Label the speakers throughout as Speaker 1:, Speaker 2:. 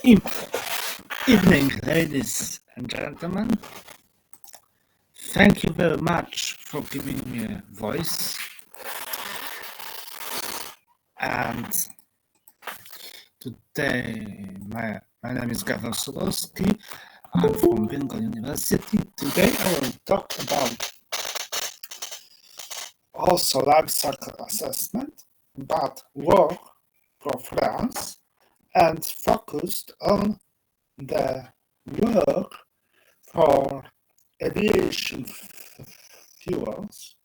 Speaker 1: Evening, ladies and gentlemen. Thank you very much for giving me a voice. And today, my name is Gawel Solosky. I'm from Bengal University. Today, I will talk about also life cycle assessment, but work for France and focused on the work for aviation fuels,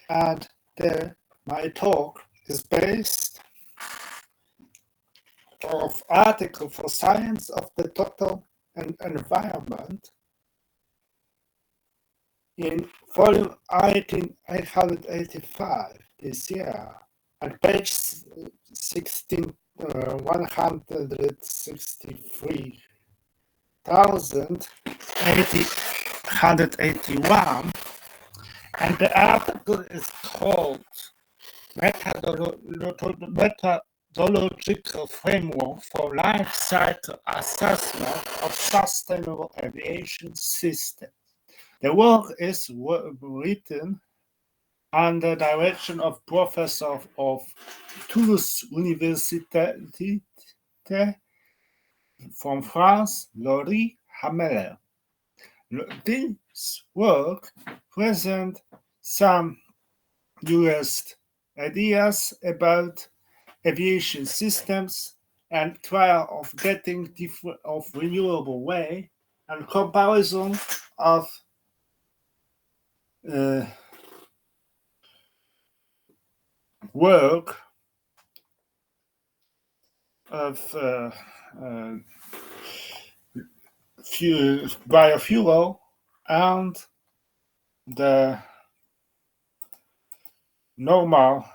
Speaker 1: and my talk is based of article for Science of the Total and Environment in volume 885 this year, and page 163,881, and the article is called Methodological Framework for Life Cycle Assessment of Sustainable Aviation Systems. The work is written under direction of Professor of Toulouse Université from France, Laurie Hameler. This work presents some newest ideas about aviation systems and trial of getting different of renewable way and comparison of work of biofuel and the normal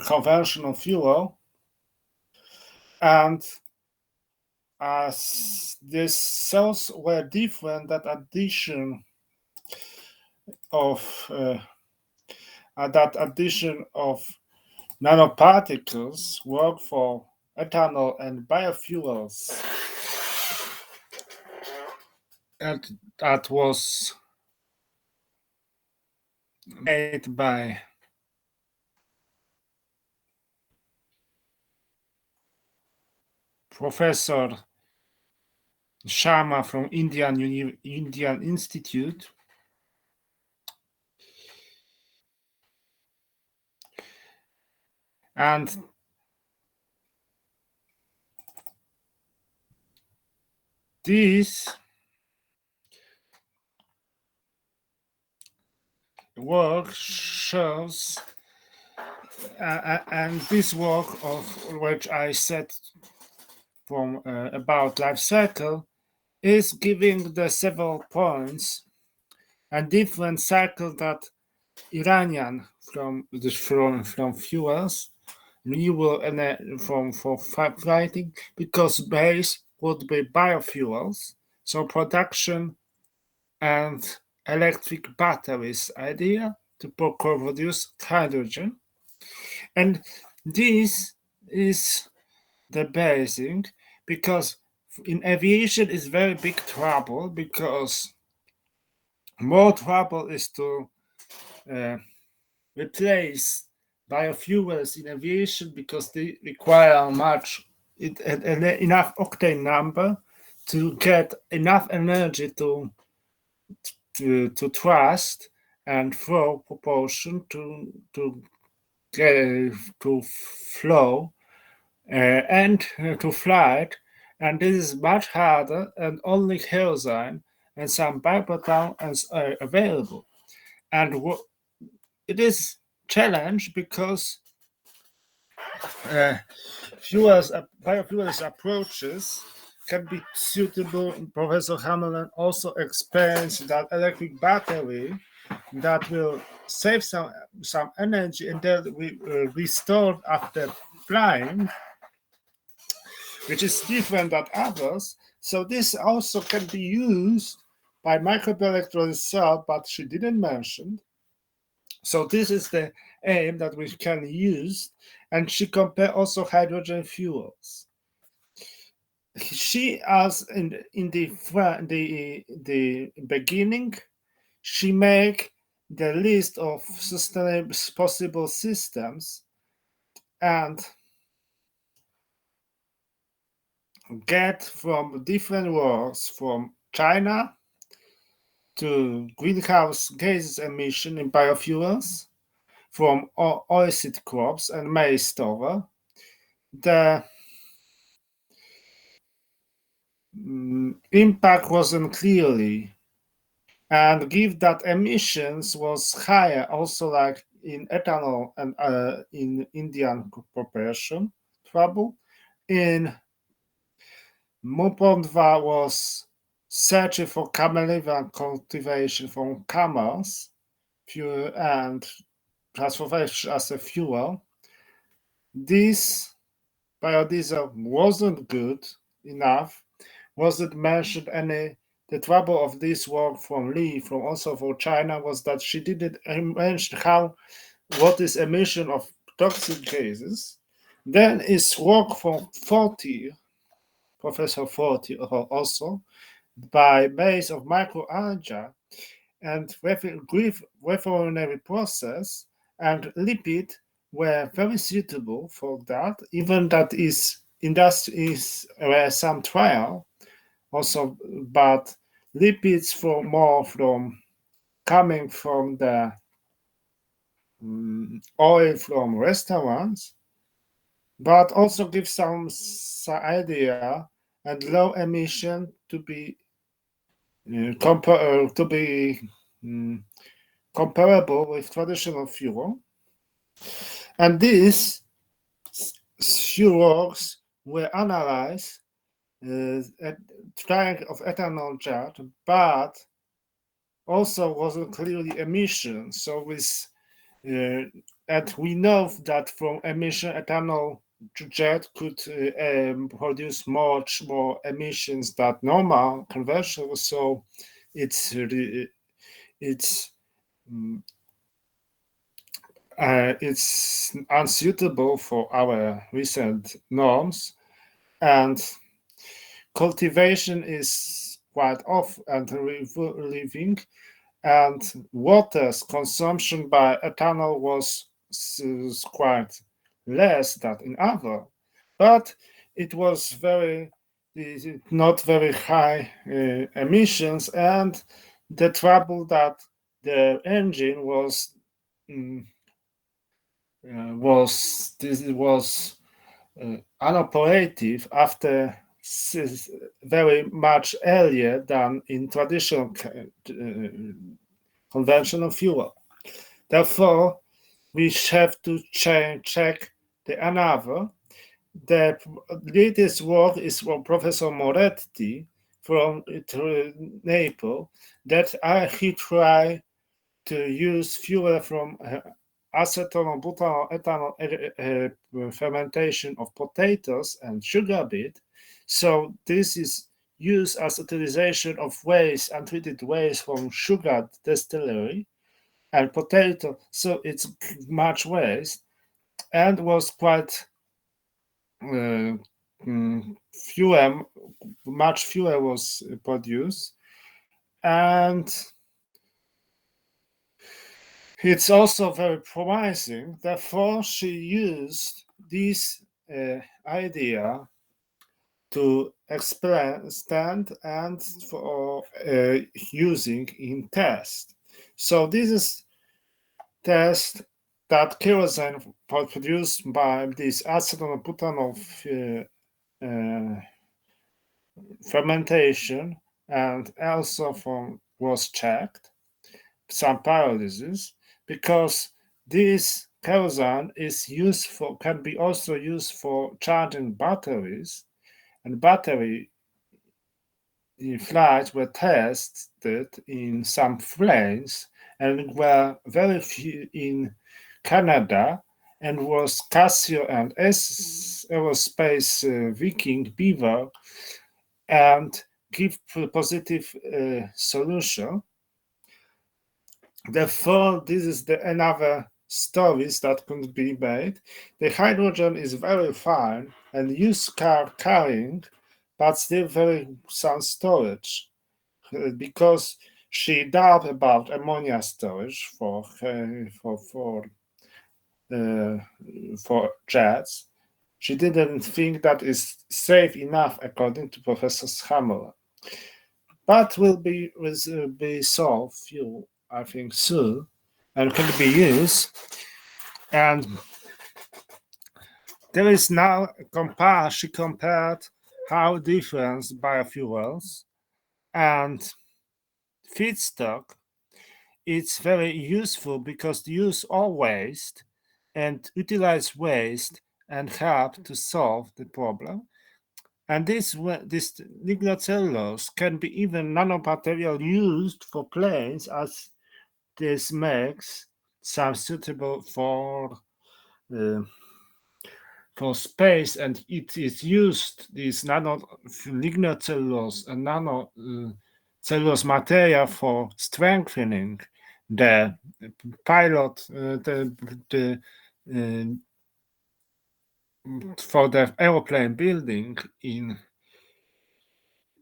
Speaker 1: conventional fuel, and as these cells were different, that addition of nanoparticles work for ethanol and biofuels, and that was made by Professor Sharma from Indian Institute. And this work shows, and this work of which I said from about life cycle is giving the several points and different cycle that Iranian from fuels, renewable energy for fighting, because base would be biofuels, so production and electric batteries idea to produce hydrogen. And this is the basic, because in aviation is very big trouble, because more trouble is to replace biofuels in aviation, because they require enough octane number to get enough energy to thrust and flow proportion to flow and to flight, and this is much harder, and only kerosene and some bioproton are available, and it is challenge because biofuels approaches can be suitable. Professor Hammerland also explains that electric battery that will save some energy and then we restored after flying, which is different than others. So this also can be used by microelectronic cell, but she didn't mention. So this is the aim that we can use, and she compare also hydrogen fuels. she, as in the beginning, she make the list of sustainable possible systems and get from different works from China to greenhouse gases emission in biofuels, from oilseed crops and maize stover. The impact wasn't clearly, and give that emissions was higher also like in ethanol and in Indian proportion trouble. In Mupondva was searching for camelivan cultivation from camels, fuel and transformation as a fuel. This biodiesel wasn't good enough, wasn't mentioned any. The trouble of this work from Lee, from also for China, was that she didn't mention how what is emission of toxic gases. Then is work from 40, Professor 40 also, by base of microalgae and refinery process, and lipid were very suitable for that. Even that is industries were some trial also, but lipids from more from coming from the oil from restaurants, but also give some idea and low emission to be um, comparable with traditional fuel. And these fuels were analyzed at tank of ethanol jet, but also wasn't clearly emission. So with and we know that from emission ethanol jet could produce much more emissions than normal conventional. So it's it's it's unsuitable for our recent norms, and cultivation is quite off and living, and water's consumption by ethanol was quite less than in other, but it was not very high emissions, and the trouble that the engine mm, was unoperative after very much earlier than in traditional conventional fuel. Therefore, we have to check the another. The latest work is from Professor Moretti from Naples, that he tried to use fuel from acetanol, butanol, ethanol fermentation of potatoes and sugar beet. So this is used as utilization of waste, untreated waste from sugar distillery and potato. So it's much waste, and was quite fuel, much fuel was produced, and it's also very promising. Therefore, she used this idea to expand and for using in test. So this is test that kerosene produced by this acetanol butanol fermentation, and also from was checked some pyrolysis, because this kerosene is used for, can be also used for charging batteries, and battery flights were tested in some planes and were very few in Canada, and was Casio and aerospace Viking Beaver, and give positive solution. Therefore, this is another stories that could be made. The hydrogen is very fine and used car carrying but still very some storage because she doubt about ammonia storage uh, for jets. She didn't think that is safe enough, according to Professor Hammer. But will be solved, I think, soon, and can be used. And there is now she compared how different biofuels and feedstock. It's very useful because use all waste and utilize waste and help to solve the problem. And this lignocellulose can be even nanomaterial used for planes, as this makes some suitable uh, for space, and it is used this nano lignocellulose and nano cellulose material for strengthening the pilot uh, for the aeroplane building uh,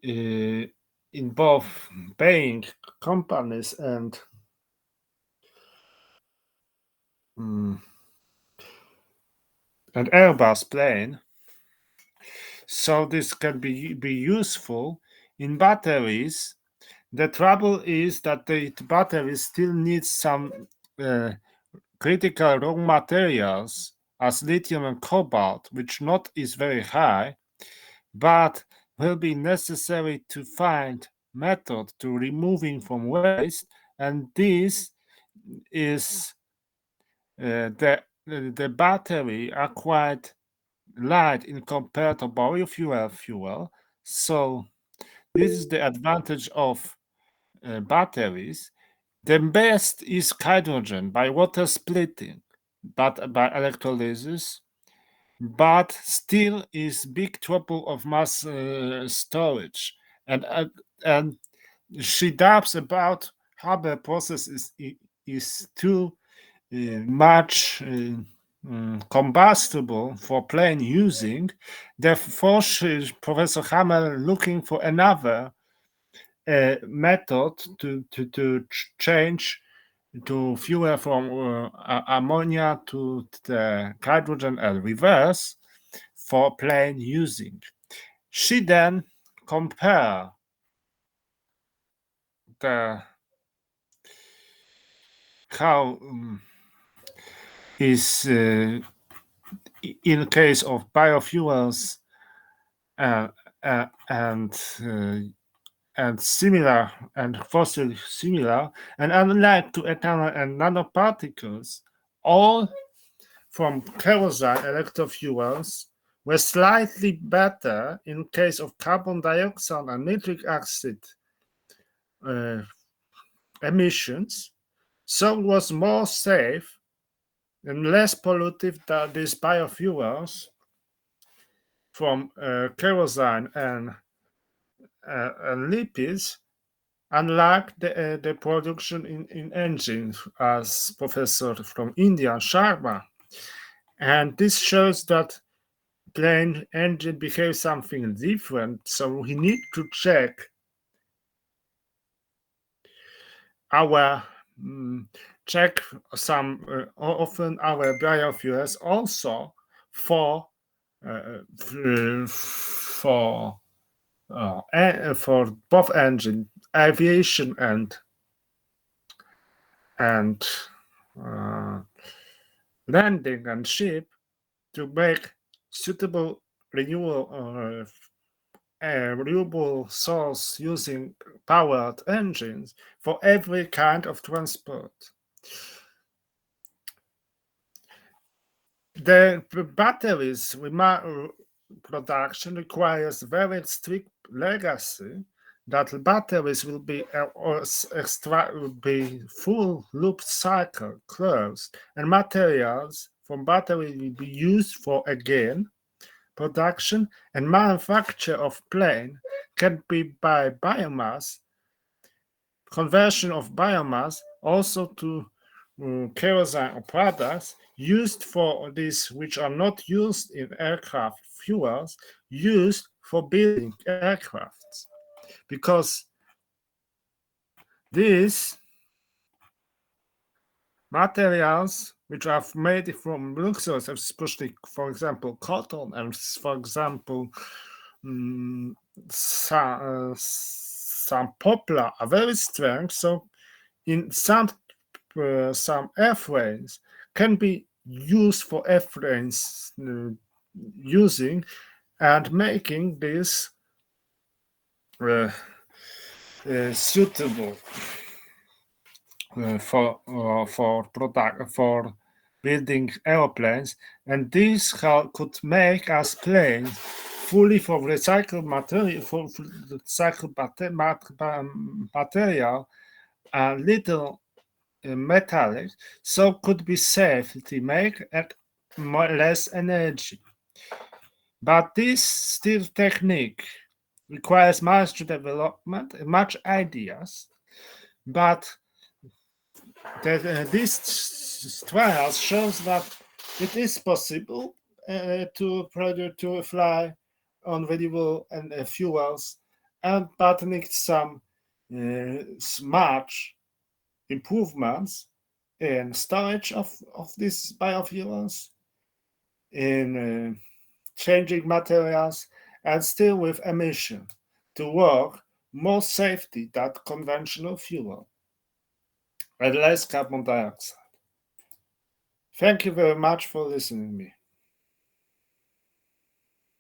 Speaker 1: in both paying companies um, and Airbus plane. So this can be useful in batteries. The trouble is that the batteries still need some uh, critical raw materials as lithium and cobalt, which not is very high, but will be necessary to find method to removing from waste, and this is the battery are quite light in compared to biofuel fuel. So this is the advantage of batteries. The best is hydrogen by water splitting, but by electrolysis. But still is big trouble of mass storage, and she doubts about how the process is too much combustible for plane using. Therefore, Professor Hammer looking for another method to change to fuel from ammonia to the hydrogen and reverse for plane using. She then compare the how is in case of biofuels uh, and similar and fossil similar, and unlike to ethanol and nanoparticles, all from kerosene electrofuels were slightly better in case of carbon dioxide and nitric acid uh, emissions, so it was more safe and less pollutive than these biofuels from kerosene and lipids, unlike the production in engines, as Professor from India, Sharma. And this shows that plane engine behaves something different, so we need to check our check some often our biofuels also for for for both engine aviation and uh, landing and ship to make suitable renewable renewable source using powered engines for every kind of transport. The batteries production requires very strict legacy that batteries will be will be full loop cycle closed, and materials from battery will be used for again production and manufacture of plane can be by biomass conversion of biomass also to kerosene products used for this which are not used in aircraft fuels used for building aircrafts, because these materials which are made from luxurious, especially, for example, cotton, and for example, some poplar are very strong. So in some airframes can be used for airframes using and making this suitable for building airplanes, and this could make us planes fully for recycled material, material, and little metallic, so could be safely made at less energy. But this still technique requires much development, much ideas, but this trial shows that it is possible to fly on renewable and fuels, and but needs some smart improvements in storage of these biofuels, in changing materials, and still with emission to work more safety than conventional fuel and less carbon dioxide. Thank you very much for listening to me.